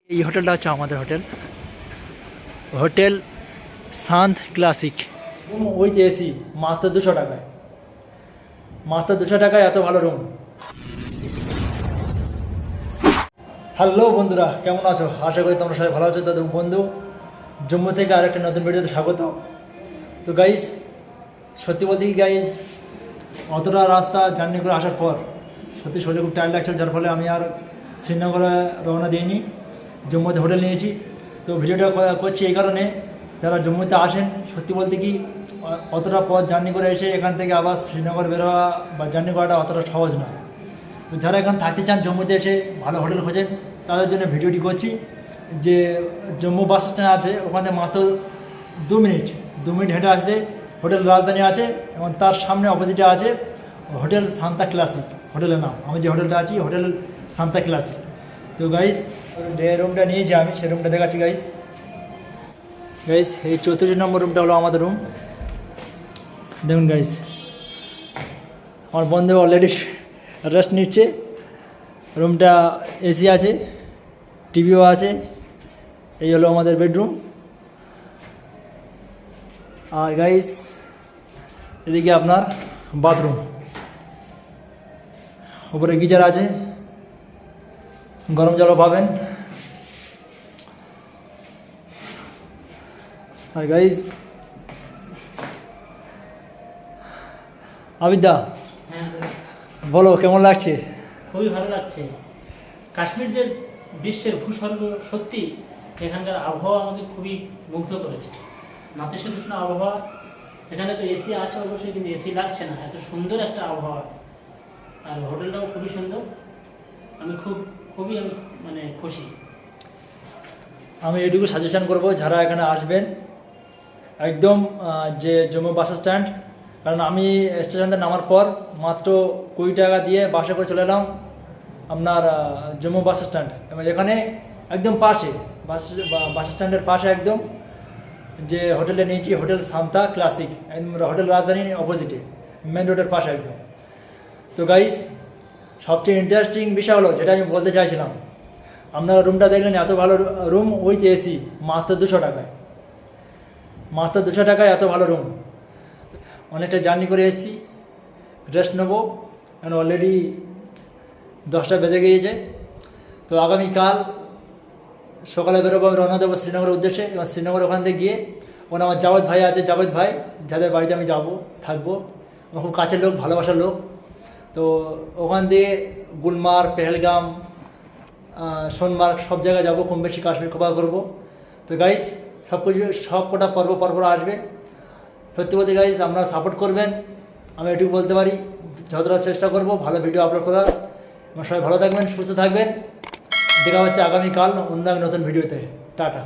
এই হোটেলটা হচ্ছে আমাদের hotel, hotel Shanta classic with AC, মাত্র 200 টাকায়, মাত্র 200 টাকায় এত ভালো রুম। হ্যালো বন্ধুরা, কেমন আছো? আশা করি তোমরা সবাই ভালো আছো। তাদের বন্ধু জম্মু থেকে আরেকটা নতুন ভিডিওতে স্বাগত। তো গাইজ, সত্যি বলতে কি গাইজ, অতটা রাস্তা জার্নি করে আসার পর সত্যি শরীরে খুব টায়ার্ড লাগছিল, যার ফলে আমি আর শ্রীনগরে রওনা দিইনি, জম্মুতে হোটেল নিয়েছি। তো ভিডিওটা করছি এই কারণে, যারা জম্মুতে আসেন, সত্যি বলতে কি অতটা পথ জার্নি করে এসে এখান থেকে আবার শ্রীনগর বেরোয়া বা জার্নি করাটা অতটা সহজ নয়। তো যারা এখানে থাকতে চান, জম্মুতে এসে ভালো হোটেল খোঁজেন, তাদের জন্য ভিডিওটি করছি। যে জম্মু বাস স্ট্যান্ড আছে, ওখানে মাত্র 2 মিনিট হেঁটে আসলে হোটেল রাজধানী আছে, এবং তার সামনে অপোজিটে আছে হোটেল সান্তা ক্লাসিক, হোটেলের নাম। আমি যে হোটেলটা আছি, হোটেল সান্তা ক্লাসিক। তো গাইস, যে রুমটা নিয়েছি আমি, সেই রুমটা দেখাচ্ছি গাইস। গাইস, এই 34 নম্বর রুমটা হলো আমাদের রুম। দেখুন গাইস, আমার বন্ধু অলরেডি রেস্ট নিচ্ছে। রুমটা এসি আছে, টিভিও আছে। এই হলো আমাদের বেডরুম। আর গাইস, এদিকে আপনার বাথরুম, উপরে গিজার আছে, গরম জলও পাবেন। আর গাইস, আবিদা বলো কেমন লাগছে? খুবই ভালো লাগছে। কাশ্মীর যে বিশ্বের ভূস্বর্গ, সত্যি এখানকার আবহাওয়া আমাকে খুবই মুগ্ধ করেছে। নাতিশীতোষ্ণ আবহাওয়া, এখানে তো এসি আছে অবশ্যই, কিন্তু এসি লাগছে না, এত সুন্দর একটা আবহাওয়া। আর হোটেলটাও খুবই সুন্দর। আমি খুবই মানে খুশি। আমি এটুকু সাজেশন করব, যারা এখানে আসবেন একদম যে জম্মু বাস স্ট্যান্ড, কারণ আমি স্টেশন থেকে নামার পর মাত্র 20 টাকা দিয়ে বাসে করে চলে এলাম আপনার জম্মু বাস স্ট্যান্ড। এবং এখানে একদম পাশে বাস স্ট্যান্ডের পাশে একদম যে হোটেলে নিয়েছি, হোটেল সান্তা ক্লাসিক, হোটেল রাজধানীর অপোজিটে, মেন রোডের পাশে একদম। তো গাইস, সবচেয়ে ইন্টারেস্টিং বিষয় হলো, যেটা আমি বলতে চাইছিলাম, আপনারা রুমটা দেখলেন, এত ভালো রুম উইথ এসি, মাত্র 200 টাকায়, মাত্র 200 টাকায় এত ভালো রুম। অনেকটা জার্নি করে এসেছি, রেস্ট নেবো, কারণ অলরেডি 10টা বেজে গিয়েছে। তো আগামীকাল সকালে বেরোবো, আমি রওনা দেবো শ্রীনগরের উদ্দেশ্যে। এবং শ্রীনগর ওখান থেকে গিয়ে, ওখানে আমার জাভেদ ভাই আছে, জাভেদ ভাই, যাদের বাড়িতে আমি যাবো, থাকবো। আমার খুব কাছের লোক, ভালোবাসার লোক। তো ওখান দিয়ে গুলমার্গ, পেহেলগাম, সোনমার্গ সব জায়গায় যাবো, কম বেশি কাশ্মীর কভার করবো। তো গাইস, সব কটা পর্ব আসবে। সত্যি বলতে গাইস, আপনারা সাপোর্ট করবেন, আমি এটুকু বলতে পারি। যতটা চেষ্টা করবো ভালো ভিডিও আপলোড করার। সবাই ভালো থাকবেন, সুস্থ থাকবেন। দেখা হচ্ছে আগামীকাল অন্য এক নতুন ভিডিওতে। টাটা।